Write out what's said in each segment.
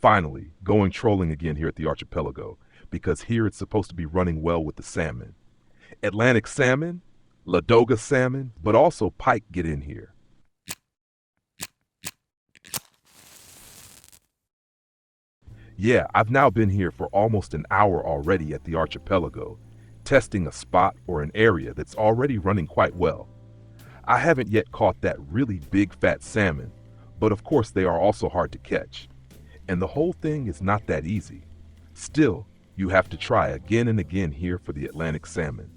Finally, going trolling again here at the archipelago, because here it's supposed to be running well with the salmon. Atlantic salmon, Ladoga salmon, but also pike get in here. Yeah, I've now been here for almost an hour already at the archipelago, testing a spot or an area that's already running quite well. I haven't yet caught that really big fat salmon, but of course they are also hard to catch. And the whole thing is not that easy. Still, you have to try again and again here for the Atlantic salmon.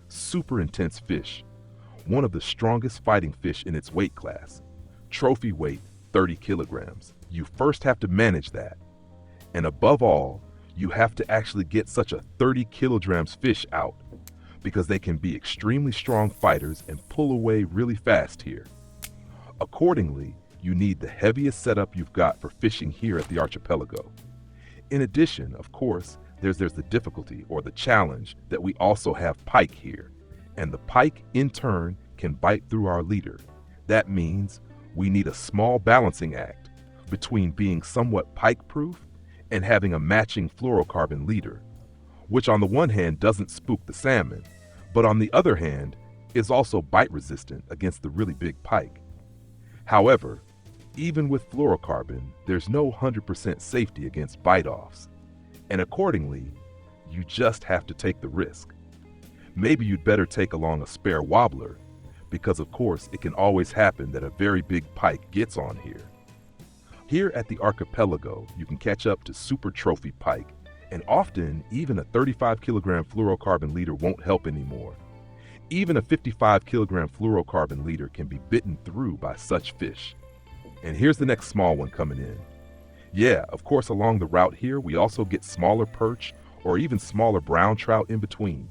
Super intense fish, one of the strongest fighting fish in its weight class. Trophy weight, 30 kilograms. You first have to manage that. And above all, you have to actually get such a 30 kilograms fish out, because they can be extremely strong fighters and pull away really fast here. Accordingly, you need the heaviest setup you've got for fishing here at the archipelago. In addition, of course, there's the difficulty or the challenge that we also have pike here, and the pike in turn can bite through our leader. That means we need a small balancing act between being somewhat pike-proof and having a matching fluorocarbon leader, which on the one hand doesn't spook the salmon, but on the other hand is also bite resistant against the really big pike. However, even with fluorocarbon, there's no 100% safety against bite-offs, and accordingly, you just have to take the risk. Maybe you'd better take along a spare wobbler, because of course it can always happen that a very big pike gets on here. Here at the archipelago, you can catch up to super trophy pike, and often even a 35 kilogram fluorocarbon leader won't help anymore. Even a 55 kilogram fluorocarbon leader can be bitten through by such fish. And here's the next small one coming in. Yeah, of course along the route here we also get smaller perch or even smaller brown trout in between.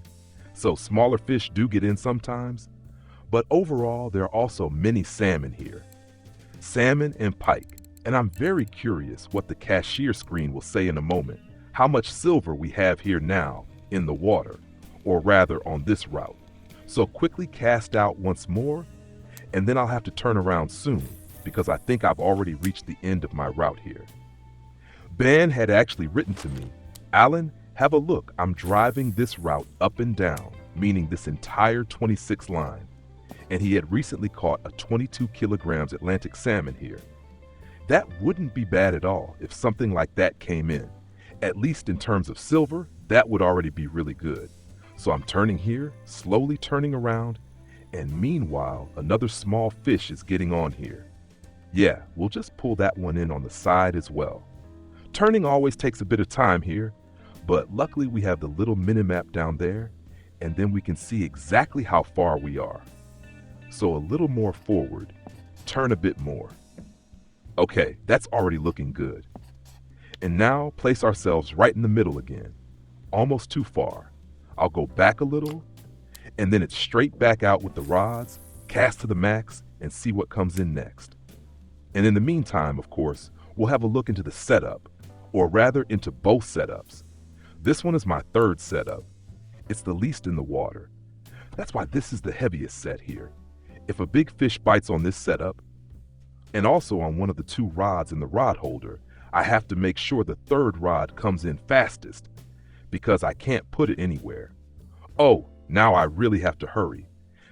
So smaller fish do get in sometimes, but overall there are also many salmon here. Salmon and pike. And I'm very curious what the cashier screen will say in a moment, how much silver we have here now in the water, or rather on this route. So quickly cast out once more, and then I'll have to turn around soon, because I think I've already reached the end of my route here. Ben had actually written to me, "Alan, have a look, I'm driving this route up and down," meaning this entire 26 line, and he had recently caught a 22 kilograms Atlantic salmon here. That wouldn't be bad at all if something like that came in. At least in terms of silver, that would already be really good. So I'm turning here, slowly turning around, and meanwhile, another small fish is getting on here. Yeah, we'll just pull that one in on the side as well. Turning always takes a bit of time here, but luckily we have the little mini-map down there, and then we can see exactly how far we are. So a little more forward, turn a bit more. Okay, that's already looking good. And now place ourselves right in the middle again. Almost too far. I'll go back a little, and then it's straight back out with the rods, cast to the max, and see what comes in next. And in the meantime, of course, we'll have a look into the setup, or rather into both setups. This one is my third setup. It's the least in the water. That's why this is the heaviest set here. If a big fish bites on this setup, and also on one of the two rods in the rod holder, I have to make sure the third rod comes in fastest, because I can't put it anywhere. Oh, now I really have to hurry.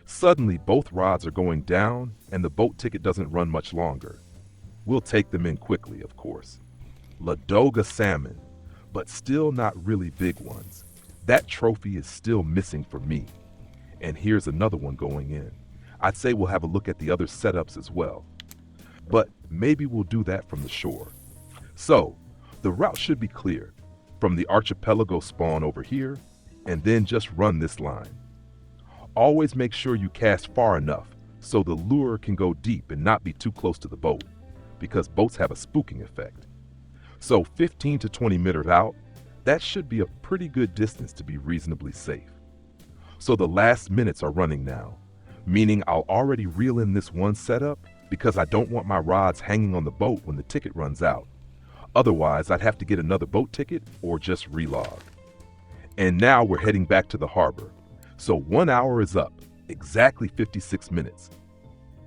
Suddenly both rods are going down and the boat ticket doesn't run much longer. We'll take them in quickly, of course. Ladoga salmon, but still not really big ones. That trophy is still missing for me. And here's another one going in. I'd say we'll have a look at the other setups as well. But maybe we'll do that from the shore. So, the route should be clear, from the archipelago spawn over here, and then just run this line. Always make sure you cast far enough so the lure can go deep and not be too close to the boat, because boats have a spooking effect. So 15 to 20 meters out, that should be a pretty good distance to be reasonably safe. So the last minutes are running now, meaning I'll already reel in this one setup because I don't want my rods hanging on the boat when the ticket runs out. Otherwise, I'd have to get another boat ticket or just relog. And now we're heading back to the harbor. So 1 hour is up, exactly 56 minutes.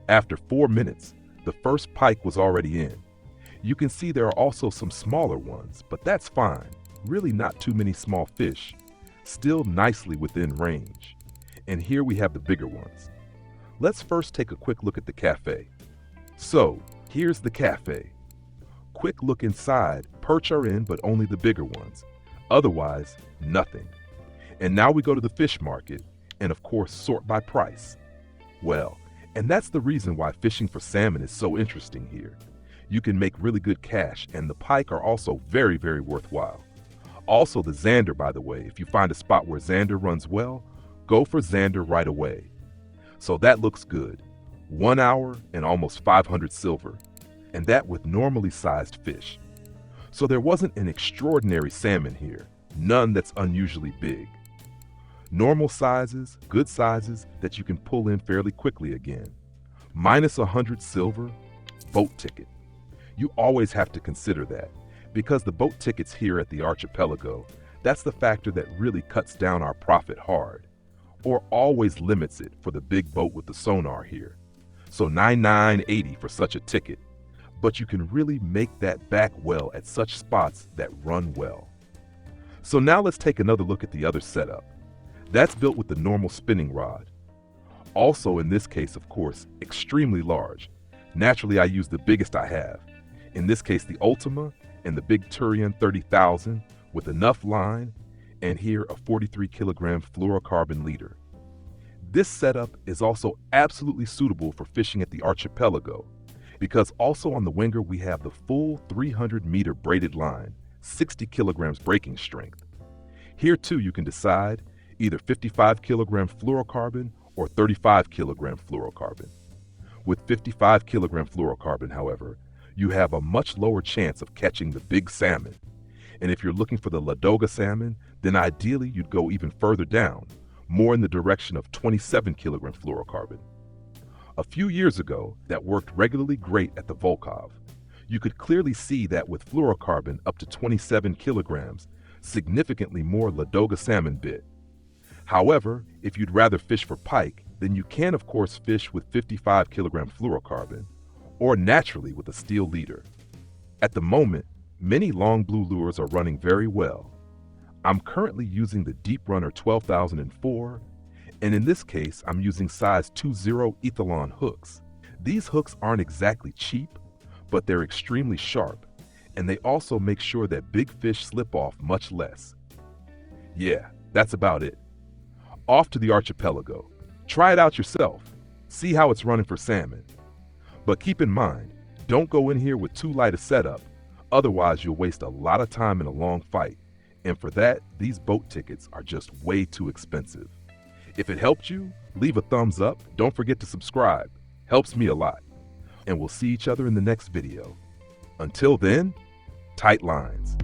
After 4 minutes, the first pike was already in. You can see there are also some smaller ones, but that's fine. Really not too many small fish, still nicely within range. And here we have the bigger ones. Let's first take a quick look at the cafe. So, here's the cafe. Quick look inside, perch are in, but only the bigger ones. Otherwise, nothing. And now we go to the fish market, and of course sort by price. Well, and that's the reason why fishing for salmon is so interesting here. You can make really good cash, and the pike are also very, very worthwhile. Also the zander, by the way, if you find a spot where zander runs well, go for zander right away. So that looks good. 1 hour and almost 500 silver, and that with normally sized fish. So there wasn't an extraordinary salmon here, none that's unusually big. Normal sizes, good sizes that you can pull in fairly quickly again. Minus 100 silver, boat ticket. You always have to consider that, because the boat tickets here at the Archipelago, that's the factor that really cuts down our profit hard, or always limits it for the big boat with the sonar here. So $99.80 for such a ticket, but you can really make that back well at such spots that run well. So now let's take another look at the other setup. That's built with the normal spinning rod. Also in this case, of course, extremely large. Naturally, I use the biggest I have. In this case, the Ultima and the big Turian 30,000 with enough line, and here a 43 kilogram fluorocarbon leader. This setup is also absolutely suitable for fishing at the Archipelago, because also on the Winger we have the full 300 meter braided line, 60 kilograms breaking strength. Here too you can decide either 55 kilogram fluorocarbon or 35 kilogram fluorocarbon. With 55 kilogram fluorocarbon, however, you have a much lower chance of catching the big salmon. And if you're looking for the Ladoga salmon, then ideally you'd go even further down, more in the direction of 27 kilogram fluorocarbon. A few years ago, that worked regularly great at the Volkhov. You could clearly see that with fluorocarbon up to 27 kilograms, significantly more Ladoga salmon bit. However, if you'd rather fish for pike, then you can of course fish with 55 kilogram fluorocarbon, or naturally with a steel leader. At the moment, many long blue lures are running very well. I'm currently using the Deep Runner 12,004, and in this case, I'm using size 20 Ethalon hooks. These hooks aren't exactly cheap, but they're extremely sharp, and they also make sure that big fish slip off much less. Yeah, that's about it. Off to the Archipelago. Try it out yourself. See how it's running for salmon. But keep in mind, don't go in here with too light a setup, otherwise you'll waste a lot of time in a long fight, and for that, these boat tickets are just way too expensive. If it helped you, leave a thumbs up, don't forget to subscribe, helps me a lot, and we'll see each other in the next video. Until then, tight lines.